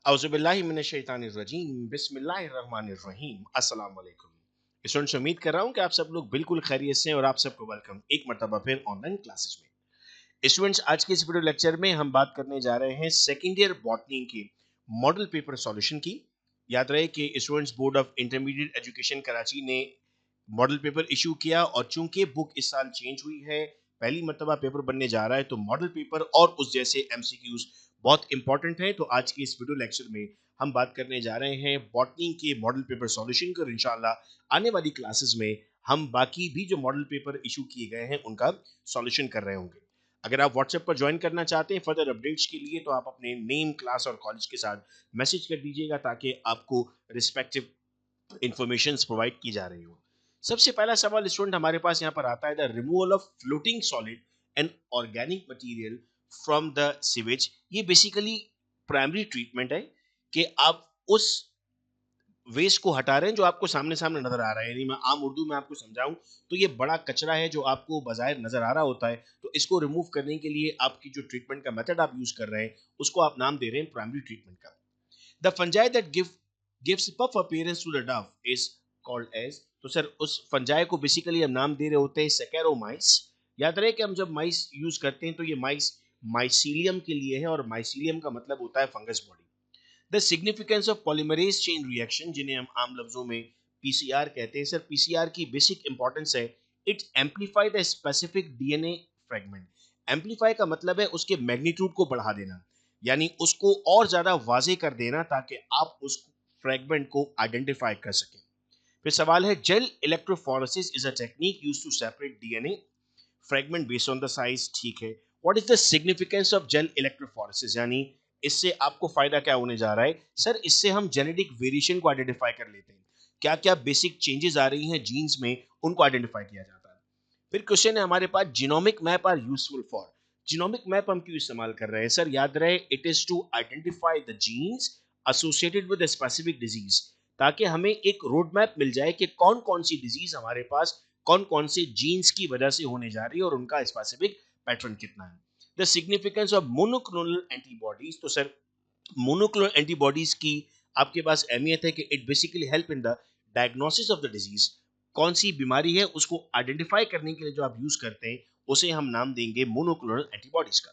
औज़ुबिल्लाहिमिनश्शैतानिर्रजीम बिस्मिल्लाहिर्रहमानिर्रहीम अस्सलाम वालेकुम। स्टूडेंट्स, उम्मीद कर रहा हूँ कि आप सब लोग बिल्कुल खैरियत से हैं और आप सबको वेलकम एक मर्तबा फिर ऑनलाइन क्लासेस में। स्टूडेंट्स, आज के इस वीडियो लेक्चर में हम बात करने जा रहे हैं सेकेंड ईयर बॉटनी के मॉडल पेपर सॉल्यूशन की। याद रहे कि students board of intermediate education Karachi ने मॉडल पेपर इशू किया और चूंकि बुक इस साल चेंज हुई है, पहली मर्तबा पेपर बनने जा रहा है, तो मॉडल पेपर और उस जैसे एमसीक्यूज बहुत इंपॉर्टेंट है। तो आज के इस वीडियो लेक्चर में हम बात करने जा रहे हैं बॉटनी के मॉडल पेपर सॉल्यूशन की और इंशाल्लाह आने वाली क्लासेस में हम बाकी भी जो मॉडल पेपर इशू किए गए हैं उनका सॉल्यूशन कर रहे होंगे। अगर आप व्हाट्सएप पर ज्वाइन करना चाहते हैं फर्दर अपडेट्स के लिए, तो आप अपने नेम, क्लास और कॉलेज के साथ मैसेज कर दीजिएगा ताकि आपको रिस्पेक्टिव इंफॉर्मेशन प्रोवाइड की जा रही हो। सबसे पहला सवाल स्टूडेंट हमारे पास यहाँ पर आता है, the removal of floating solid and organic material from the sewage. ये बेसिकली प्राइमरी ट्रीटमेंट है कि आप उस वेस्ट को हटा रहे हैं जो आपको सामने सामने नजर आ रहा है। यानी मैं आम उर्दू में आपको समझाऊं तो ये बड़ा कचरा है जो आपको बाज़ाहिर नजर आ रहा होता है, तो इसको रिमूव करने के लिए आपकी जो ट्रीटमेंट का मेथड आप यूज कर रहे हैं उसको आप नाम दे रहे हैं प्राइमरी ट्रीटमेंट का। The fungi that gives puff appearance to the dove is called as, तो सर उस फंजाई को बेसिकली हम नाम दे रहे होते हैं सेकेरोमाइस। याद रहे कि हम जब माइस यूज करते हैं तो ये माइस माइसीलियम के लिए है और माइसीलियम का मतलब होता है fungus body. The significance of polymerase chain reaction, जिन्हें हम आम लफ्जों में पीसीआर कहते हैं। सर पीसीआर की बेसिक इंपॉर्टेंस है, it amplify the specific DNA fragment. Amplify का मतलब है उसके मैग्नीट्यूड को बढ़ा देना, यानी उसको और ज्यादा वाजे कर देना ताकि आप उस फ्रेगमेंट को आइडेंटिफाई कर सकें। फिर सवाल है, gel electrophoresis is a technique used to separate DNA fragment based on the size. ठीक है, what is the significance of gel electrophoresis, यानी इससे आपको फायदा क्या होने जा रहा है? सर इससे हम जेनेटिक वेरिएशन को आइडेंटिफाई कर लेते हैं, क्या क्या बेसिक चेंजेस आ रही हैं जीन्स में उनको आइडेंटिफाई किया जाता है। फिर क्वेश्चन है हमारे पास, genomic map are useful for. Genomic map हम क्यों इस्तेमाल कर रहे हैं? सर याद रहे, it is to identify the genes associated with specific disease, ताकि हमें एक रोड मैप मिल जाए कि कौन कौन सी डिजीज हमारे पास कौन कौन से जीन्स की वजह से होने जा रही है और उनका स्पेसिफिक पैटर्न कितना है। The significance of monoclonal antibodies, तो सर मोनोक्लोनल एंटीबॉडीज की आपके पास अहमियत है कि it basically help in the diagnosis of the disease. कौन सी बीमारी है उसको आइडेंटिफाई करने के लिए जो आप यूज करते हैं उसे हम नाम देंगे मोनोक्लोनल एंटीबॉडीज का।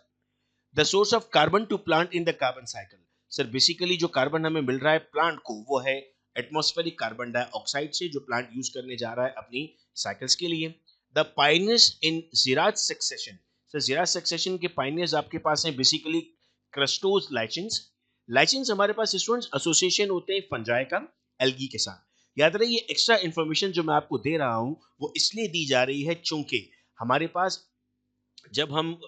The source of carbon to plant in the carbon cycle, sir basically जो कार्बन हमें मिल रहा है प्लांट को वो है एटमॉस्फेरिक कार्बन डाइऑक्साइड से, जो प्लांट यूज करने जा रहा है अपनी साइकिल्स के लिए। The pioneers in xerarch succession, sir xerarch succession के पाइनियर्स आपके पास हैं बेसिकली क्रस्टोज लाइचेंस। लाइचेंस हमारे पास स्टूडेंट्स एसोसिएशन होते हैं फंजाई का एल्गी के साथ। याद रहे, ये एक्स्ट्रा इंफॉर्मेशन जो मैं आपको दे रहा हूं वो इसलिए दी जा रही है चूंकि हमारे पास जब हम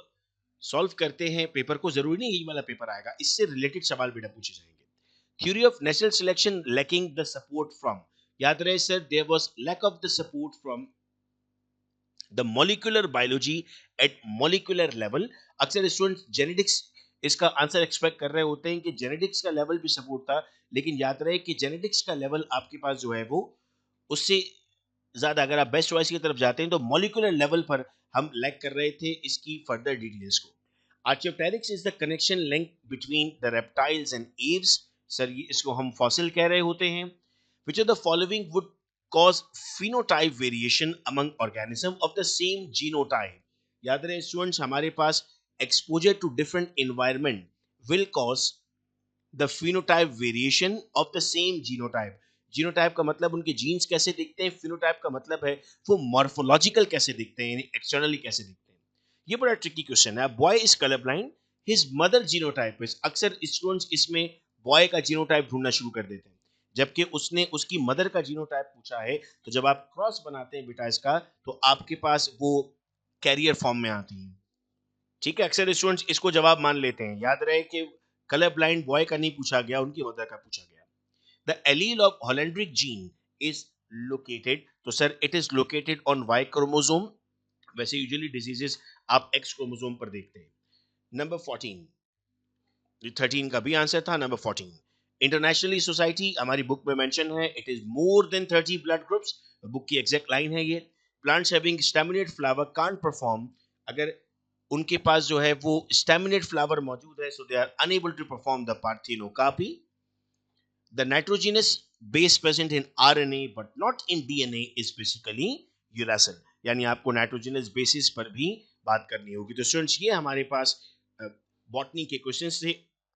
सॉल्व करते हैं पेपर को, जरूरी नहीं यही वाला पेपर आएगा, इससे रिलेटेड सवाल बेटा पूछे जाएंगे। Theory of natural selection lacking the support from, याद रहे sir there was lack of the support from the molecular biology at molecular level. अक्सर स्टूडेंट जेनेटिक्स इसका आंसर एक्सपेक्ट कर रहे होते हैं कि जेनेटिक्स का लेवल भी सपोर्ट था, लेकिन याद रहे कि जेनेटिक्स का लेवल आपके पास जो है वो उससे ज्यादा, अगर आप बेस्ट चॉइस की तरफ जाते हैं तो मॉलिक्यूलर लेवल पर हम लैक कर रहे थे इसकी फर्दर डिटेल्स को। Archaeopteryx is the connection link between the reptiles and aves, sir ये इसको हम फॉसिल कह रहे होते हैं। Which of the following would cause phenotype variation among organism of the same genotype। याद रहे स्टूडेंट्स, हमारे पास exposure to different environment will cause the phenotype variation of the same genotype। Genotype का मतलब उनके जीन्स कैसे दिखते हैं, फिनोटाइप का मतलब है वो मॉर्फोलॉजिकल कैसे दिखते हैं, यानी एक्सटर्नली कैसे दिखते हैं। ये बड़ा ट्रिकी क्वेश्चन है। Boy is colour blind, his mother genotype is, अक्सर स्टूडेंट्स इसमें बॉय का जीनोटाइप ढूंढना शुरू कर देते हैं जबकि उसने उसकी मदर का जीनोटाइप पूछा है। तो जब आप क्रॉस बनाते हैं बेटा इसका, तो आपके पास वो कैरियर फॉर्म में आती है। ठीक है, अक्सर स्टूडेंट्स इसको जवाब मान लेते हैं। याद रहे कि कलर ब्लाइंड बॉय का नहीं पूछा गया, उनकी मदर का पूछा गया। The allele of holandric gene is located, तो sir it is located on Y chromosome. वैसे यूजुअली डिजीजेस आप एक्स क्रोमोसोम पर देखते हैं। नंबर 14, 13 का भी आंसर था नंबर 14। इंटरनेशनली सोसाइटी हमारी बुक में मेंशन है, it is more than 30 blood groups, book की एग्जैक्ट लाइन है ये। Plants having staminate flower can't perform, अगर उनके पास जो है वो स्टैमिनेट फ्लावर मौजूद है, so they are unable to perform the parthenocarpy. The nitrogenous base present in RNA but not in DNA is basically uracil. यानी आपको नाइट्रोजनस बेसिस पर भी बात करनी होगी। तो स्टूडेंट्स ये हमारे पास बॉटनी के क्वेश्चंस थे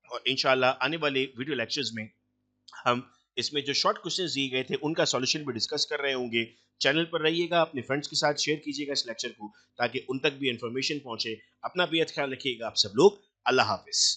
और इंशाल्लाह आने वाले वीडियो लेक्चर्स में हम इसमें जो शॉर्ट क्वेश्चंस दिए गए थे उनका सॉल्यूशन भी डिस्कस कर रहे होंगे। चैनल पर रहिएगा, अपने फ्रेंड्स के साथ शेयर कीजिएगा इस लेक्चर को ताकि उन तक भी इंफॉर्मेशन पहुंचे। अपना बेहद ख्याल रखिएगा आप सब लोग। अल्लाह हाफिज।